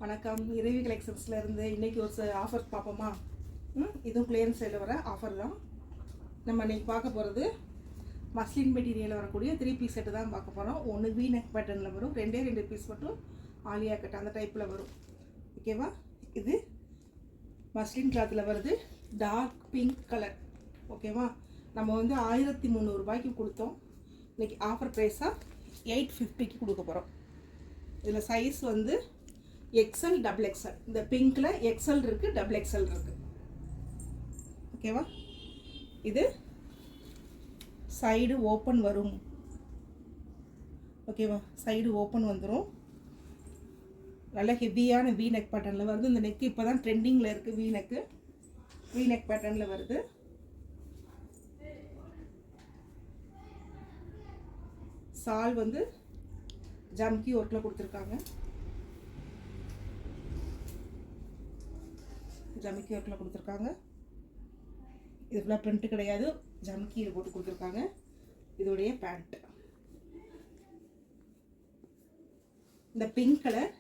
வணக்கம். இறைவி கலெக்ஷன்ஸில் இருந்து இன்றைக்கி ஒரு ஆஃபர் பார்ப்போமா? இதுவும் கிளியரன்ஸ் சேலில் வர ஆஃபர் தான். நம்ம இன்றைக்கி பார்க்க போகிறது மஸ்லின் மெட்டீரியலில் வரக்கூடிய 3 பீஸ் செட்டு தான் பார்க்க போகிறோம். ஒன்று வி நெக் பேட்டர்னில் வரும், 2 பீஸ் மட்டும் ஆலியா கட் அந்த டைப்பில் வரும். ஓகேவா? இது மஸ்லின் கிளாத்தில் வருது, டார்க் பிங்க் கலர். ஓகேவா? நம்ம வந்து 1300 ரூபாய்க்கு கொடுத்தோம். இன்றைக்கி ஆஃபர் ப்ரைஸாக 850க்கு கொடுக்க போகிறோம். இதில் சைஸ் வந்து XL XXL. இந்த பிங்க்ல XL இருக்கு, XXL இருக்கு. ஓகேவா? இது சைடு ஓப்பன் வரும். ஓகேவா? சைடு ஓப்பன் வந்துடும். நல்ல ஹெவியான வி நெக் பேட்டர்னில் வருது. இந்த நெக் இப்போ தான் ட்ரெண்டிங்கில் இருக்குது. வி நெக் பேட்டர்னில் வருது. சால் வந்து ஜம்கி ஒர்க்கில் கொடுத்துருக்காங்க. ஜமிக்கி ஒர்க்கில் கொடுத்துருக்காங்க. இது ஃபுல்லாக பிரிண்ட்டு கிடையாது, ஜமிக்கியில் போட்டு கொடுத்துருக்காங்க. இதோடைய பேண்ட் இந்த பிங்க் கலர்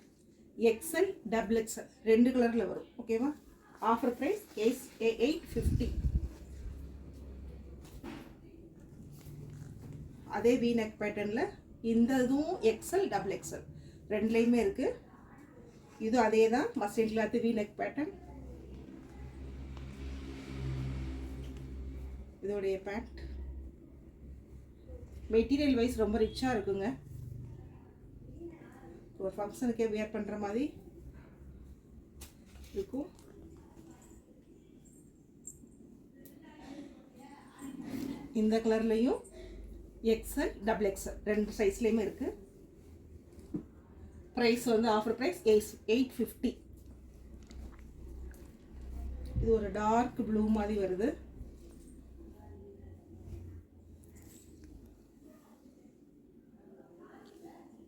XL XXL 2 கலரில் வரும். ஓகேவா? Offer price 850. அதே வி நெக் பேட்டர்னில் இந்த இதுவும் XL XXL ரெண்டுலேயுமே இருக்குது. இது அதே தான் muslin cloth we neck pattern. இதோடைய பேண்ட் மெட்டீரியல் வைஸ் ரொம்ப ரிச்சாக இருக்குங்க. ஒரு ஃபங்க்ஷனுக்கே வியர் பண்ணுற மாதிரி இருக்கும். இந்த கலர்லேயும் XL XXL 2 சைஸ்லேயுமே இருக்குது. ப்ரைஸ் வந்து ஆஃபர் ப்ரைஸ் 850. இது ஒரு டார்க் ப்ளூ மாதிரி வருது.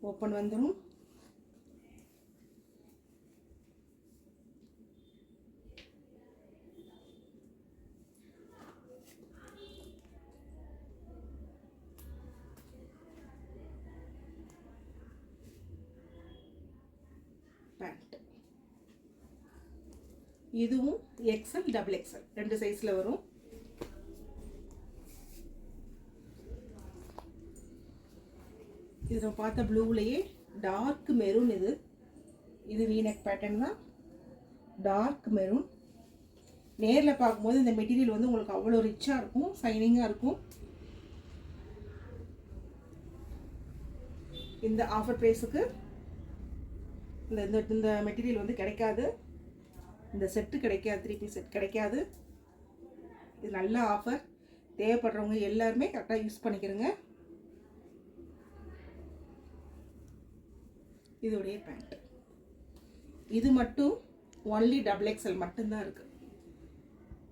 ஓப்பன் வந்துடும். பேண்ட் இதுவும் XL XXL 2 சைஸில் வரும். இது நம்ம பார்த்த ப்ளூவிலேயே டார்க் மெரூன். இது வி நெக் பேட்டர்ன் தான், டார்க் மெரூன். நேரில் பார்க்கும்போது இந்த மெட்டீரியல் வந்து உங்களுக்கு அவ்வளோ ரிச்சாக இருக்கும், ஷைனிங்காக இருக்கும். இந்த ஆஃபர் ப்ரைஸுக்கு இந்த மெட்டீரியல் வந்து கிடைக்காது. இந்த செட்டு கிடைக்காது, 3 பீஸ் செட் கிடைக்காது. இது நல்ல ஆஃபர். தேவைப்படுறவங்க எல்லாருமே கரெக்டாக யூஸ் பண்ணிக்கிறங்க. இதோடைய பேண்ட் இது மட்டும் ஒன்லி XXL மட்டும்தான் இருக்குது.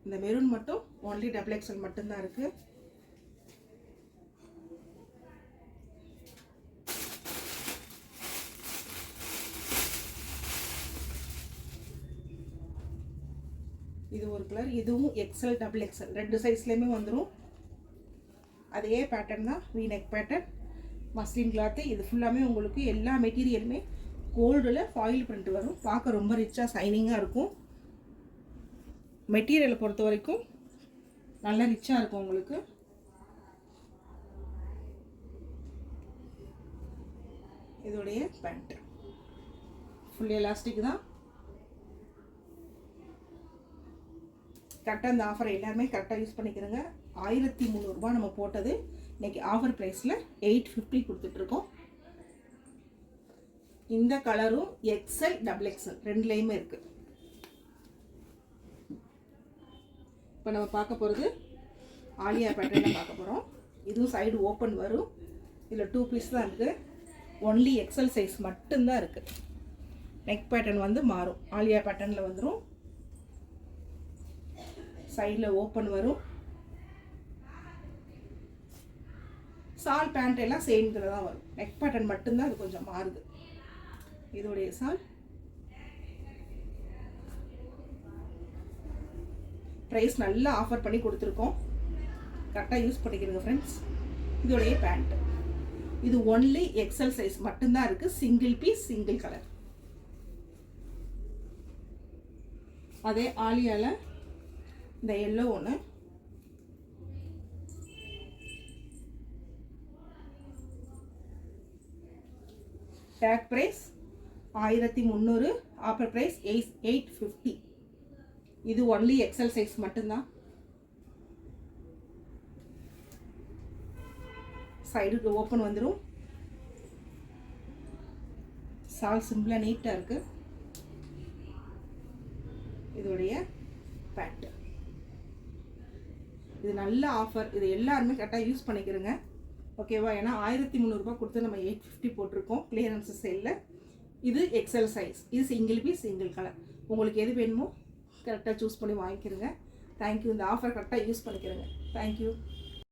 இந்த மெரூன் மட்டும் ஒன்லி XXL மட்டும்தான் இருக்குது. இது ஒரு கலர். இதுவும் XL XXL 2 சைஸ்லேயுமே வந்துடும். அதே பேட்டர்ன் தான், we neck pattern, muslin cloth. இது ஃபுல்லாமே உங்களுக்கு எல்லா மெட்டீரியலுமே கோல்டில் ஃபாயில் பிரிண்ட் வரும். பார்க்க ரொம்ப ரிச்சாக ஷைனிங்காக இருக்கும். மெட்டீரியலை பொறுத்த வரைக்கும் நல்லா ரிச்சாக இருக்கும் உங்களுக்கு. இதோடைய பேண்ட் ஃபுல் எலாஸ்டிக் தான். கரெக்டாக இந்த ஆஃபரை எல்லாருமே கரெக்டாக யூஸ் பண்ணிக்கிறங்க. 1300 ரூபா நம்ம போட்டது. இன்றைக்கி ஆஃபர் ப்ரைஸில் 850 கொடுத்துட்ருக்கோம். இந்த கலரும் XL XXL 2லேயுமே இருக்குது. இப்போ நம்ம பார்க்க போகிறது ஆலியா பேட்டர்னில் பார்க்க போகிறோம். இதுவும் சைடு ஓப்பன் வரும். இதில் 2 பீஸ் தான் இருக்குது. ஒன்லி XL சைஸ் மட்டும்தான் இருக்குது. நெக் பேட்டர்ன் வந்து மாறும். ஆலியா பேட்டர்னில் வந்துடும். சைடில் ஓப்பன் வரும். சால் பேண்ட் எல்லாம் சேம் இதில் தான் வரும். நெக் பேட்டர்ன் மட்டும்தான் அது கொஞ்சம் மாறுது. இதோடைய சால் ப்ரைஸ் நல்லா ஆஃபர் பண்ணி கொடுத்துருக்கோம். கரெக்டாக யூஸ் பண்ணிக்கிறங்க ஃப்ரெண்ட்ஸ். இதோடைய பேண்ட் இது ஒன்லி XL சைஸ் மட்டும்தான் இருக்குது. Single piece, single colour. அதே ஆலியாவில் இந்த எல்லோ ஒன்று, டேக் ப்ரைஸ் 1300, ஆஃபர் ப்ரைஸ் 850. இது ஒன்லி எக்ஸல் சைஸ் மட்டும்தான். சைடுக்கு ஓப்பன் வந்துடும். சால் சிம்பிளாக நீட்டாக இருக்குது. இதோடைய பேண்ட் இது நல்ல ஆஃபர். இது எல்லாருமே கரெக்டாக யூஸ் பண்ணிக்கிறோங்க. ஓகேவா? ஏன்னா 1300 கொடுத்து நம்ம 850 போட்டிருக்கோம் கிளியரன்ஸ் சேலில். இது எக்ஸல் சைஸ். இது சிங்கிள் பீஸ் சிங்கிள் கலர். உங்களுக்கு எது வேணுமோ கரெக்டாக சூஸ் பண்ணி வாங்கிக்கிறங்க. தேங்க்யூ. இந்த ஆஃபர் கரெக்டாக யூஸ் பண்ணிக்கிறேங்க. தேங்க்யூ.